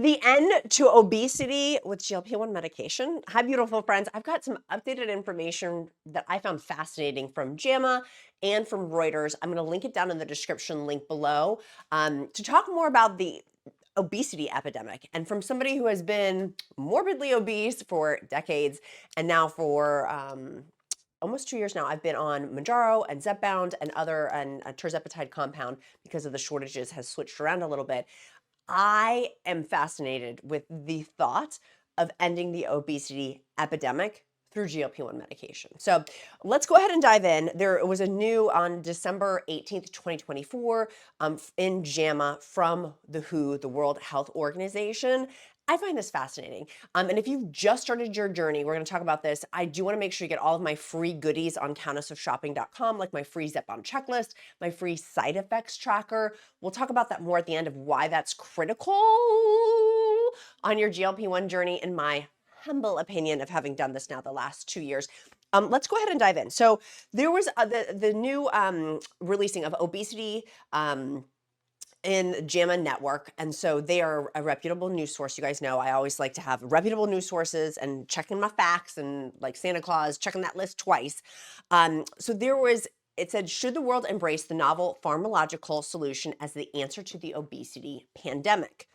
the end to obesity with GLP-1 medication. Hi, beautiful friends. I've got some updated information that I found fascinating from JAMA and from Reuters. I'm going to link it down in the description link below to talk more about the obesity epidemic. And from somebody who has been morbidly obese for decades, and now for almost 2 years now, I've been on Mounjaro and Zepbound and a Tirzepatide compound because of the shortages has switched around a little bit. I am fascinated with the thought of ending the obesity epidemic through GLP-1 medication. So let's go ahead and dive in. There was a new on December 18th, 2024 in JAMA from the WHO, the World Health Organization. I find this fascinating. And if you've just started your journey, we're going to talk about this. I do want to make sure you get all of my free goodies on countessofshopping.com, like my free Zepbound checklist, my free side effects tracker. We'll talk about that more at the end of why that's critical on your GLP-1 journey, in my humble opinion of having done this now the last 2 years. Let's go ahead and dive in. So there was the new releasing of obesity in JAMA Network. And so they are a reputable news source. You guys know I always like to have reputable news sources and checking my facts, and like Santa Claus, checking that list twice. So it said, should the world embrace the novel pharmacological solution as the answer to the obesity pandemic?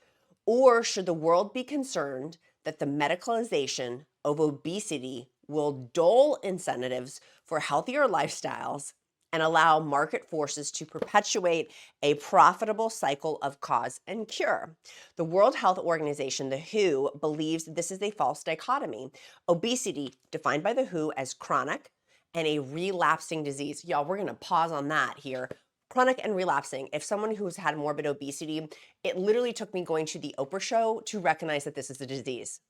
Or should the world be concerned that the medicalization of obesity will dull incentives for healthier lifestyles and allow market forces to perpetuate a profitable cycle of cause and cure? The World Health Organization, the WHO, believes this is a false dichotomy. Obesity, defined by the WHO as chronic and a relapsing disease. Y'all, we're gonna pause on that here. Chronic and relapsing. If someone who's had morbid obesity, it literally took me going to the Oprah show to recognize that this is a disease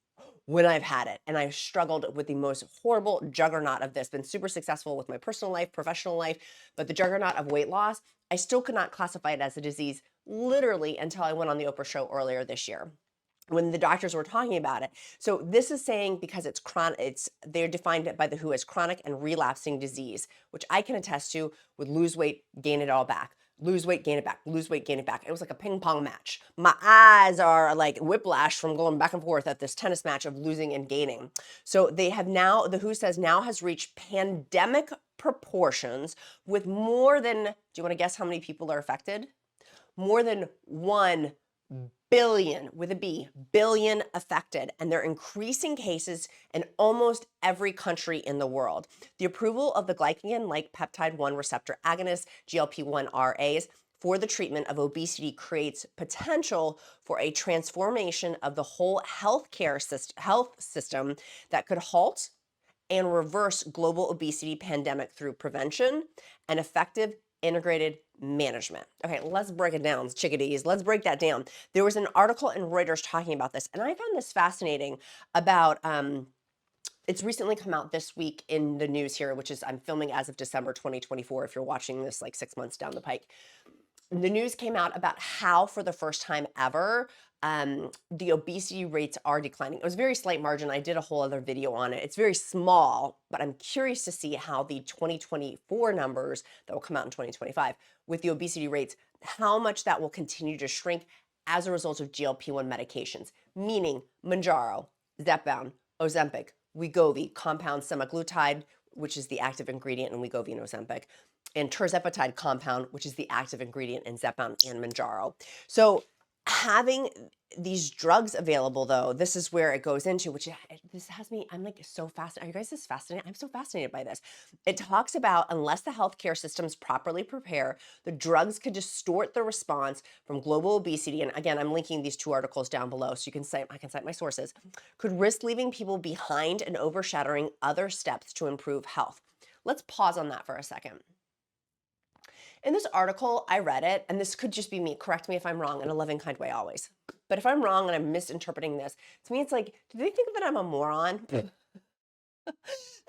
when I've had it. And I've struggled with the most horrible juggernaut of this, been super successful with my personal life, professional life, but the juggernaut of weight loss, I still could not classify it as a disease literally until I went on the Oprah show earlier this year, when the doctors were talking about it. So this is saying, because it's chronic, they're defined by the WHO as chronic and relapsing disease, which I can attest to with lose weight, gain it all back. Lose weight, gain it back, lose weight, gain it back. It was like a ping pong match. My eyes are like whiplash from going back and forth at this tennis match of losing and gaining. So they have now, the WHO says now has reached pandemic proportions with more than, do you want to guess how many people are affected? More than 1 billion, with a B, billion affected, and they're increasing cases in almost every country in the world. The approval of the glycagon-like peptide-1 receptor agonist, GLP-1 RAs, for the treatment of obesity creates potential for a transformation of the whole health system that could halt and reverse global obesity pandemic through prevention and effective integrated management. Okay, let's break it down, chickadees. Let's break that down. There was an article in Reuters talking about this, and I found this fascinating about, it's recently come out this week in the news here, which is, I'm filming as of December 2024, if you're watching this like 6 months down the pike. The news came out about how, for the first time ever, the obesity rates are declining. It was a very slight margin. I did a whole other video on it. It's very small, but I'm curious to see how the 2024 numbers that will come out in 2025 with the obesity rates, how much that will continue to shrink as a result of GLP-1 medications, meaning Mounjaro, Zepbound, Ozempic, WEGOVY, compound semaglutide, which is the active ingredient in WEGOVY and Ozempic, and Tirzepatide compound, which is the active ingredient in Zepbound and Mounjaro. So having these drugs available, though, this is where it goes into, which this has me, I'm like so fascinated. Are you guys this fascinated? I'm so fascinated by this. It talks about, unless the healthcare systems properly prepare, the drugs could distort the response from global obesity. And again, I'm linking these 2 articles down below so you can cite, I can cite my sources, could risk leaving people behind and overshadowing other steps to improve health. Let's pause on that for a second. In this article, I read it, and this could just be me, correct me if I'm wrong, in a loving, kind way always. But if I'm wrong and I'm misinterpreting this, to me it's like, do they think that I'm a moron? That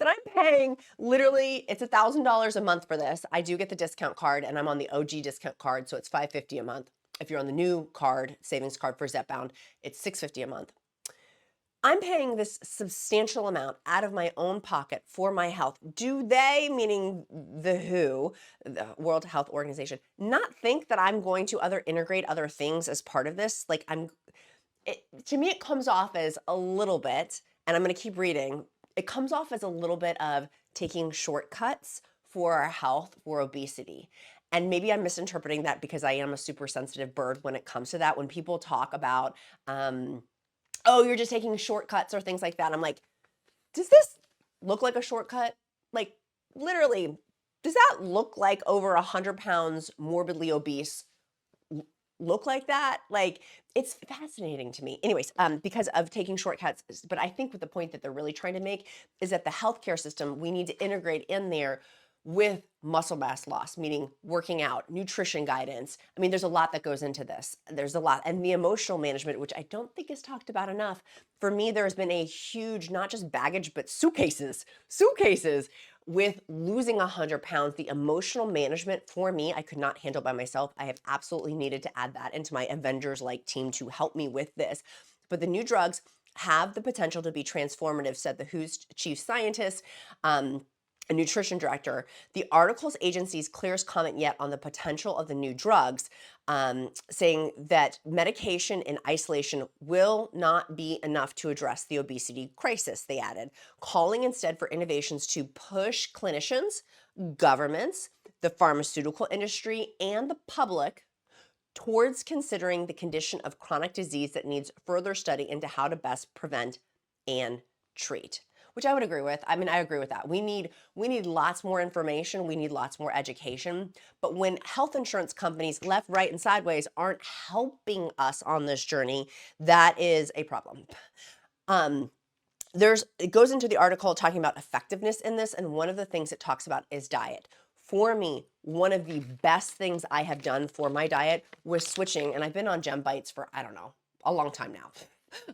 I'm paying, literally, it's $1,000 a month for this. I do get the discount card, and I'm on the OG discount card, so it's $550 a month. If you're on the new card, savings card for Zepbound, it's $650 a month. I'm paying this substantial amount out of my own pocket for my health. Do they, meaning the WHO, the World Health Organization, not think that I'm going to integrate other things as part of this? Like, To me, it comes off as a little bit, and I'm going to keep reading. It comes off as a little bit of taking shortcuts for our health, for obesity. And maybe I'm misinterpreting that because I am a super sensitive bird when it comes to that. When people talk about, oh, you're just taking shortcuts or things like that, I'm like, does this look like a shortcut? Like, literally, does that look like over 100 pounds morbidly obese look like that? Like, it's fascinating to me. Anyways, because of taking shortcuts, but I think what the point that they're really trying to make is that the healthcare system, we need to integrate in there with muscle mass loss, meaning working out, nutrition guidance. I mean, there's a lot that goes into this. There's a lot. And the emotional management, which I don't think is talked about enough. For me, there's been a huge, not just baggage, but suitcases with losing 100 pounds. The emotional management for me, I could not handle by myself. I have absolutely needed to add that into my Avengers-like team to help me with this. But the new drugs have the potential to be transformative, said the WHO's chief scientist, a nutrition director. The article's agency's clearest comment yet on the potential of the new drugs, saying that medication in isolation will not be enough to address the obesity crisis, they added, calling instead for innovations to push clinicians, governments, the pharmaceutical industry, and the public towards considering the condition of chronic disease that needs further study into how to best prevent and treat, which I would agree with. I mean, I agree with that. We need lots more information. We need lots more education. But when health insurance companies left, right, and sideways aren't helping us on this journey, that is a problem. It goes into the article talking about effectiveness in this, and one of the things it talks about is diet. For me, one of the best things I have done for my diet was switching, and I've been on Gem Bites for, I don't know, a long time now.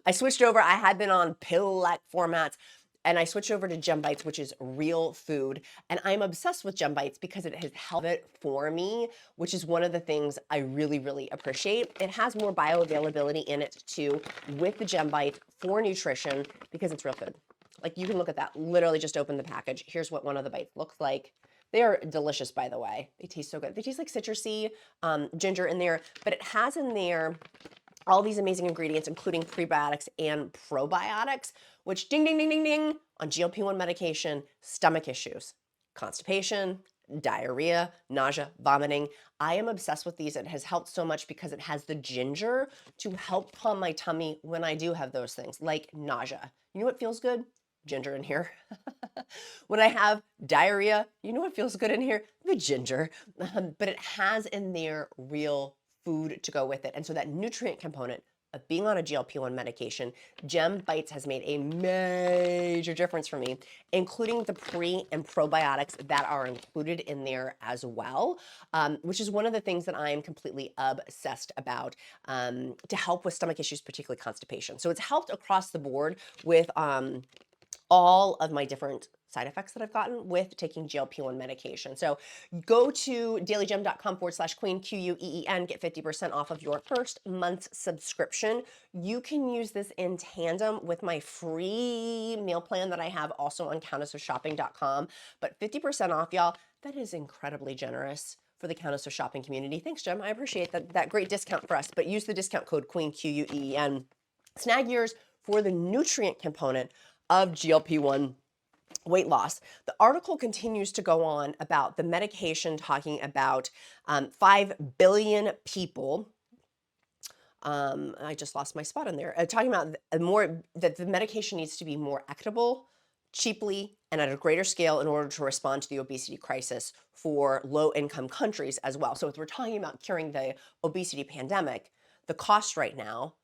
I switched over. I had been on pill-like formats, and I switched over to Gem Bites, which is real food. And I'm obsessed with Gem Bites because it has helped it for me, which is one of the things I really, really appreciate. It has more bioavailability in it too with the Gem Bite for nutrition because it's real food. Like, you can look at that. Literally just open the package. Here's what one of the bites looks like. They are delicious, by the way. They taste so good. They taste like citrusy, ginger in there, but it has in there all these amazing ingredients, including prebiotics and probiotics, which ding, ding, ding, ding, ding, on GLP-1 medication, stomach issues, constipation, diarrhea, nausea, vomiting. I am obsessed with these. It has helped so much because it has the ginger to help calm my tummy when I do have those things, like nausea. You know what feels good? Ginger in here. When I have diarrhea, you know what feels good in here? The ginger. But it has in there real food to go with it. And so that nutrient component of being on a GLP-1 medication, Gem Bites has made a major difference for me, including the pre and probiotics that are included in there as well, which is one of the things that I am completely obsessed about to help with stomach issues, particularly constipation. So it's helped across the board with all of my different side effects that I've gotten with taking GLP-1 medication. So go to dailygem.com/queen, QUEEN, get 50% off of your first month's subscription. You can use this in tandem with my free meal plan that I have also on countessofshopping.com. But 50% off, y'all, that is incredibly generous for the Countess of Shopping community. Thanks, Jem. I appreciate that great discount for us. But use the discount code QUEEN, QUEEN. Snag yours for the nutrient component of GLP-1 weight loss. The article continues to go on about the medication, talking about 5 billion people. I just lost my spot in there. Talking about that the medication needs to be more equitable, cheaply, and at a greater scale in order to respond to the obesity crisis for low-income countries as well. So if we're talking about curing the obesity pandemic, the cost right now,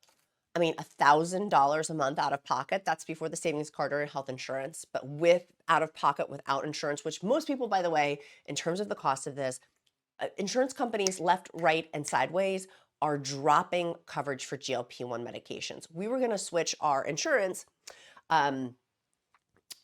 I mean, $1,000 a month out of pocket, that's before the savings card or health insurance, but with out of pocket without insurance, which most people, by the way, in terms of the cost of this, insurance companies left, right, and sideways are dropping coverage for GLP-1 medications. We were going to switch our insurance, and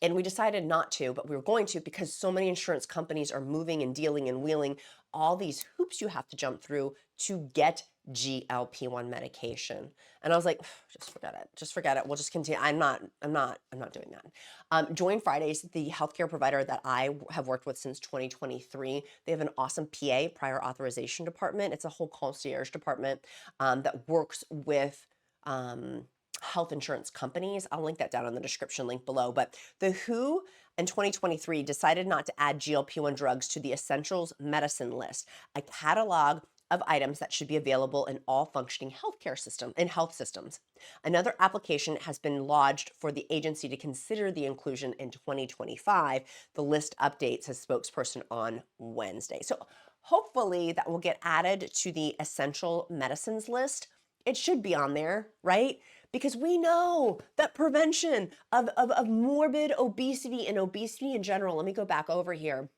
we decided not to, but we were going to because so many insurance companies are moving and dealing and wheeling all these hoops you have to jump through to get GLP-1 medication. And I was like, just forget it. Just forget it. We'll just continue. I'm not doing that. Join Fridays, the healthcare provider that I have worked with since 2023. They have an awesome PA, prior authorization department. It's a whole concierge department that works with health insurance companies. I'll link that down in the description link below. But the WHO in 2023 decided not to add GLP-1 drugs to the essentials medicine list, a catalog of items that should be available in all functioning health systems. Another application has been lodged for the agency to consider the inclusion in 2025. The list updates, says spokesperson on Wednesday. So hopefully that will get added to the essential medicines list. It should be on there, right? Because we know that prevention of morbid obesity and obesity in general. Let me go back over here.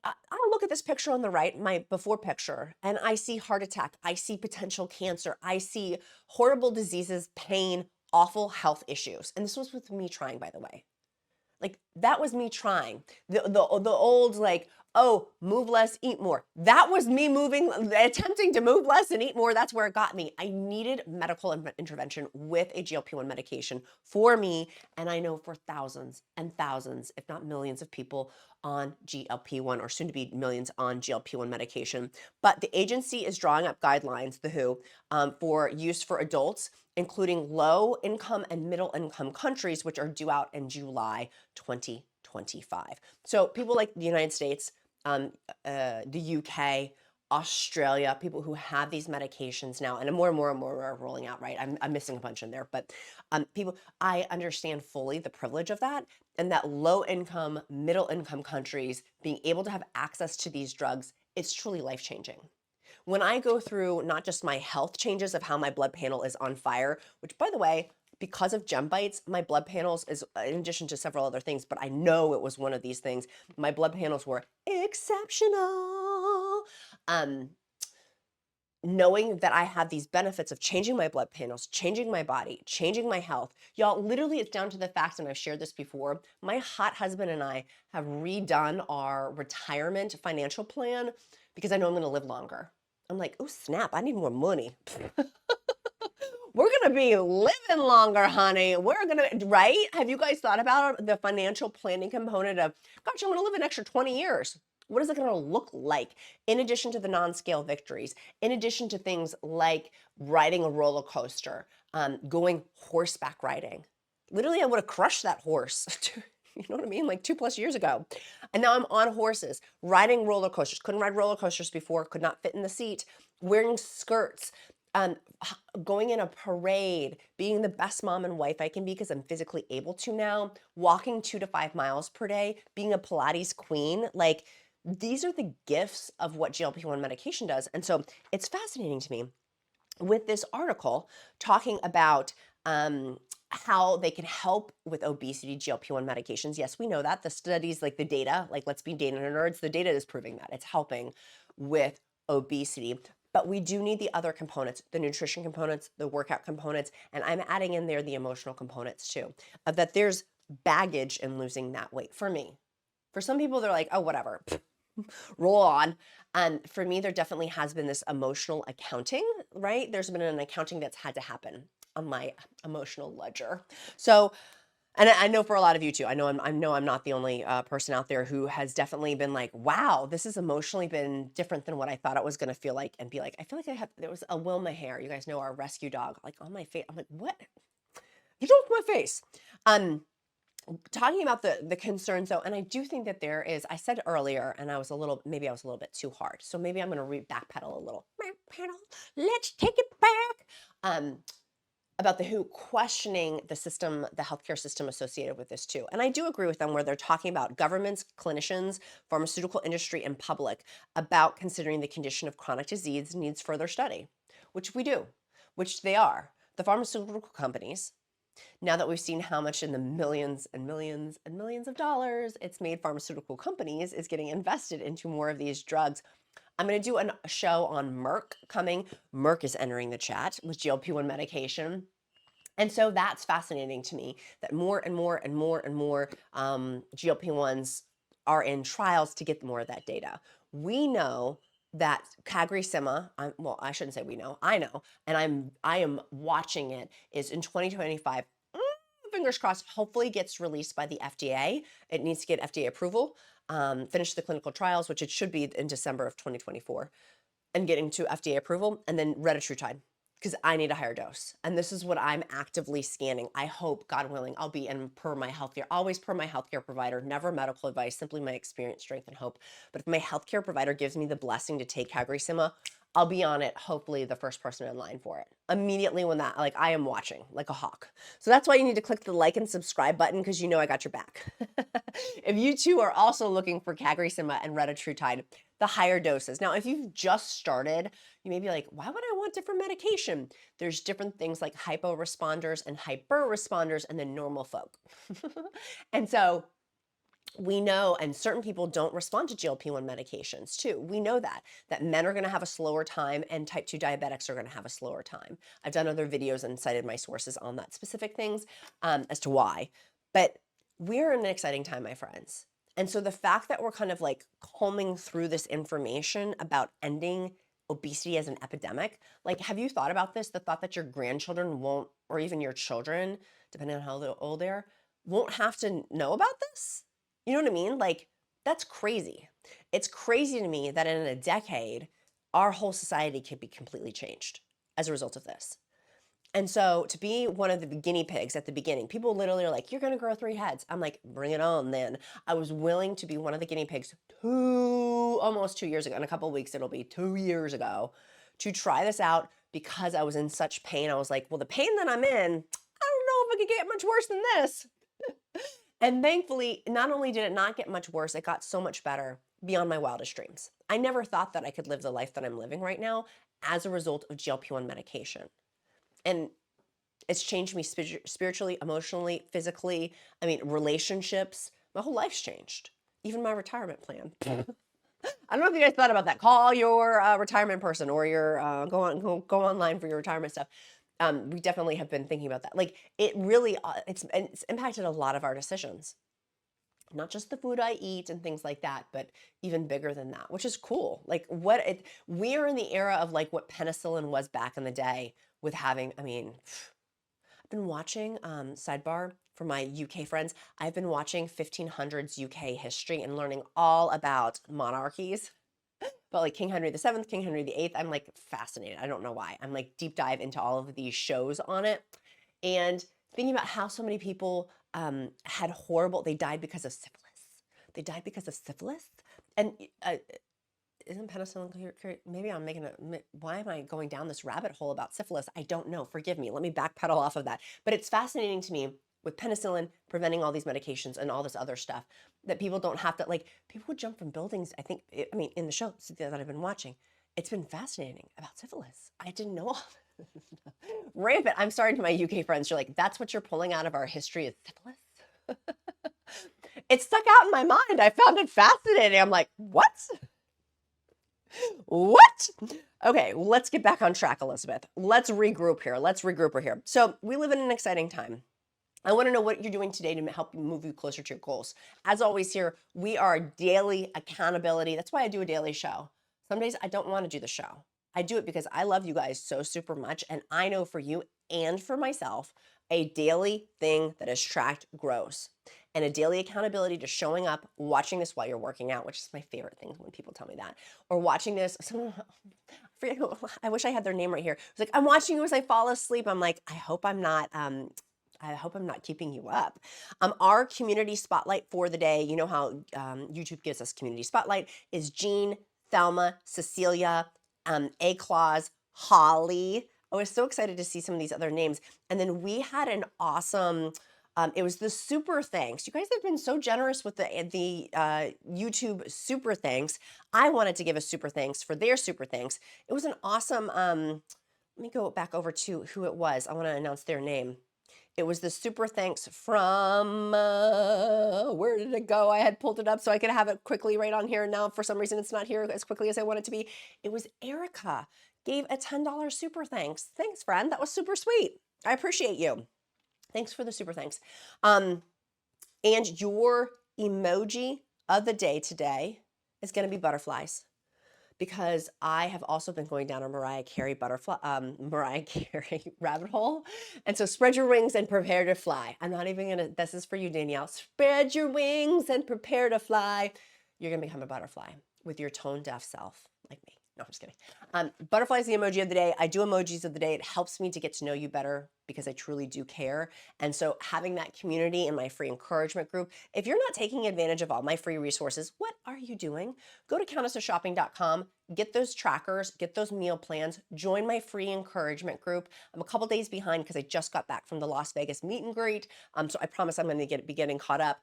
I look at this picture on the right, my before picture, and I see heart attack, I see potential cancer, I see horrible diseases, pain, awful health issues. And this was with me trying, by the way. Like, that was me trying. The old, like, oh, move less, eat more. That was me attempting to move less and eat more. That's where it got me. I needed medical intervention with a GLP-1 medication for me. And I know for thousands and thousands, if not millions of people on GLP-1, or soon to be millions on GLP-1 medication. But the agency is drawing up guidelines, the WHO, for use for adults, including low income and middle income countries, which are due out in July 2025. So people like the United States, the UK, Australia, people who have these medications now, and more are rolling out, right? I'm missing a bunch in there, but people, I understand fully the privilege of that, and that low income, middle income countries being able to have access to these drugs, it's truly life changing. When I go through not just my health changes of how my blood panel is on fire, which, by the way, because of gem bites, my blood panels is, in addition to several other things, but I know it was one of these things, my blood panels were exceptional. Knowing that I have these benefits of changing my blood panels, changing my body, changing my health. Y'all, literally, it's down to the fact, and I've shared this before, my hot husband and I have redone our retirement financial plan because I know I'm going to live longer. I'm like, oh, snap, I need more money. We're going to be living longer, honey. We're going to, right? Have you guys thought about the financial planning component of, gosh, I want to live an extra 20 years. What is it going to look like? In addition to the non-scale victories, in addition to things like riding a roller coaster, going horseback riding. Literally, I would have crushed that horse. You know what I mean? Like 2+ years ago. And now I'm on horses, riding roller coasters. Couldn't ride roller coasters before, could not fit in the seat, wearing skirts, going in a parade, being the best mom and wife I can be because I'm physically able to now, walking 2 to 5 miles per day, being a Pilates queen. Like, these are the gifts of what GLP-1 medication does. And so it's fascinating to me with this article talking about how they can help with obesity, GLP-1 medications. Yes, we know that. The studies, like the data, like let's be data nerds, the data is proving that it's helping with obesity. But we do need the other components, the nutrition components, the workout components, and I'm adding in there the emotional components too, of that there's baggage in losing that weight for me. For some people, they're like, oh, whatever, roll on. For me, there definitely has been this emotional accounting, right? There's been an accounting that's had to happen on my emotional ledger. So, and I know for a lot of you too, I know I'm not the only person out there who has definitely been like, wow, this has emotionally been different than what I thought it was going to feel like, and be like, I feel like there was a Wilma hair. You guys know our rescue dog, like on my face. I'm like, what? You don't my face. Talking about the concerns though, and I do think that there is, I said earlier, and maybe I was a little bit too hard. So maybe I'm going to backpedal a little. Let's take it back. About the WHO questioning the system, the healthcare system associated with this too. And I do agree with them where they're talking about governments, clinicians, pharmaceutical industry, and public about considering the condition of chronic disease needs further study, which we do, which they are. The pharmaceutical companies, now that we've seen how much in the millions and millions and millions of dollars it's made pharmaceutical companies is getting invested into more of these drugs. I'm going to do a show on Merck coming. Merck is entering the chat with GLP-1 medication. And so that's fascinating to me that more and more and more and more GLP-1s are in trials to get more of that data. We know that CagriSema, well, I shouldn't say we know, I know, and I am watching it, is in 2025, fingers crossed, hopefully gets released by the FDA. It needs to get FDA approval, finish the clinical trials, which it should be in December of 2024, and getting to FDA approval, and then retatrutide. because I need a higher dose. And this is what I'm actively scanning. I hope, God willing, I'll be in always per my healthcare provider, never medical advice, simply my experience, strength, and hope. But if my healthcare provider gives me the blessing to take CagriSema, I'll be on it, hopefully the first person in line for it. Immediately when that, like, I am watching like a hawk. So that's why you need to click the like and subscribe button, because you know I got your back. If you too are also looking for CagriSema and Retatrutide, the higher doses. Now, if you've just started, you may be like, why would I want different medication? There's different things like hypo responders and hyper responders and then normal folk. And so we know, and certain people don't respond to GLP-1 medications too. We know that men are going to have a slower time and type 2 diabetics are going to have a slower time. I've done other videos and cited my sources on that specific things as to why. But we're in an exciting time, my friends. And so the fact that we're kind of like combing through this information about ending obesity as an epidemic, like, have you thought about this? The thought that your grandchildren won't, or even your children, depending on how old they are, won't have to know about this? You know what I mean? Like, that's crazy. It's crazy to me that in a decade, our whole society could be completely changed as a result of this. And so to be one of the guinea pigs at the beginning, people literally are like, you're going to grow 3 heads. I'm like, bring it on then. I was willing to be one of the guinea pigs almost 2 years ago. In a couple of weeks, it'll be 2 years ago, to try this out because I was in such pain. I was like, well, the pain that I'm in, I don't know if it could get much worse than this. And thankfully, not only did it not get much worse, it got so much better beyond my wildest dreams. I never thought that I could live the life that I'm living right now as a result of GLP-1 medication. And it's changed me spiritually, emotionally, physically. I mean, relationships. My whole life's changed. Even my retirement plan. I don't know if you guys thought about that. Call your retirement person, or your go online for your retirement stuff. We definitely have been thinking about that. Like, it really, it's impacted a lot of our decisions. Not just the food I eat and things like that, but even bigger than that, which is cool. Like, we're in the era of like what penicillin was back in the day with having, I mean, I've been watching, sidebar for my UK friends, I've been watching 1500s UK history and learning all about monarchies. But like King Henry VII, King Henry VIII, I'm like fascinated. I don't know why. I'm like deep dive into all of these shows on it. And thinking about how so many people they died because of syphilis. They died because of syphilis. And isn't penicillin, maybe I'm why am I going down this rabbit hole about syphilis? I don't know. Forgive me. Let me backpedal off of that. But it's fascinating to me with penicillin preventing all these medications and all this other stuff that people don't have to, like, people would jump from buildings. I mean, in the shows that I've been watching, it's been fascinating about syphilis. I didn't know all this. Rampant. I'm sorry to my UK friends. You're like, that's what you're pulling out of our history is syphilis? It stuck out in my mind. I found it fascinating. I'm like, what? What? Okay, let's get back on track, Elizabeth. Let's regroup here. Let's regroup her here. So we live in an exciting time. I want to know what you're doing today to help move you closer to your goals. As always here, we are daily accountability. That's why I do a daily show. Some days I don't want to do the show. I do it because I love you guys so super much. And I know for you and for myself, a daily thing that is tracked grows. And a daily accountability to showing up, watching this while you're working out, which is my favorite thing when people tell me that. Or watching this, I wish I had their name right here. It's like, I'm watching you as I fall asleep. I'm like, I hope I'm not keeping you up. Our community spotlight for the day, you know how YouTube gives us community spotlight, is Jean, Thelma, Cecilia, A-Claus, Holly. I was so excited to see some of these other names. And then we had an awesome, it was the super thanks. You guys have been so generous with the YouTube super thanks. I wanted to give a super thanks for their super thanks. It was an awesome, let me go back over to who it was. I want to announce their name. It was the super thanks from, where did it go? I had pulled it up so I could have it quickly right on here. Now, for some reason, it's not here as quickly as I want it to be. It was Erica, gave a $10 super thanks. Thanks, friend. That was super sweet. I appreciate you. Thanks for the super thanks. And your emoji of the day today is going to be butterflies, because I have also been going down a Mariah Carey rabbit hole. And so spread your wings and prepare to fly. I'm not even gonna, this is for you, Danielle. Spread your wings and prepare to fly. You're gonna become a butterfly with your tone deaf self, like me. No, I'm just kidding. Butterfly is the emoji of the day. I do emojis of the day. It helps me to get to know you better because I truly do care. And so having that community in my free encouragement group, if you're not taking advantage of all my free resources, what are you doing? Go to countessoфshopping.com, get those trackers, get those meal plans, join my free encouragement group. I'm a couple days behind because I just got back from the Las Vegas meet and greet. So I promise I'm going to be getting caught up.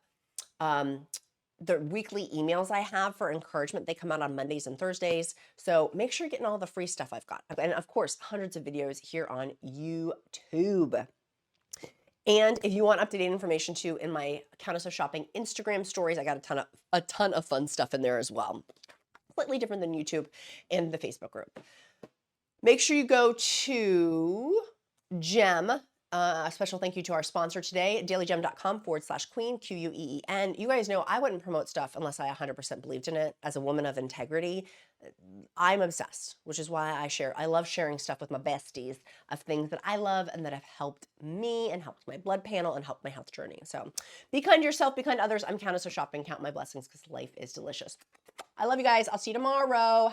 The weekly emails I have for encouragement, they come out on Mondays and Thursdays. So make sure you're getting all the free stuff I've got. And of course, hundreds of videos here on YouTube. And if you want up-to-date information too, in my Countess of Shopping Instagram stories, I got a ton of fun stuff in there as well. Slightly different than YouTube and the Facebook group. Make sure you go to Gem. A special thank you to our sponsor today, dailygem.com/queen, Queen. You guys know I wouldn't promote stuff unless I 100% believed in it. As a woman of integrity, I'm obsessed, which is why I love sharing stuff with my besties of things that I love and that have helped me and helped my blood panel and helped my health journey. So be kind to yourself, be kind to others. I'm Countess of Shopping. Count my blessings because life is delicious. I love you guys. I'll see you tomorrow.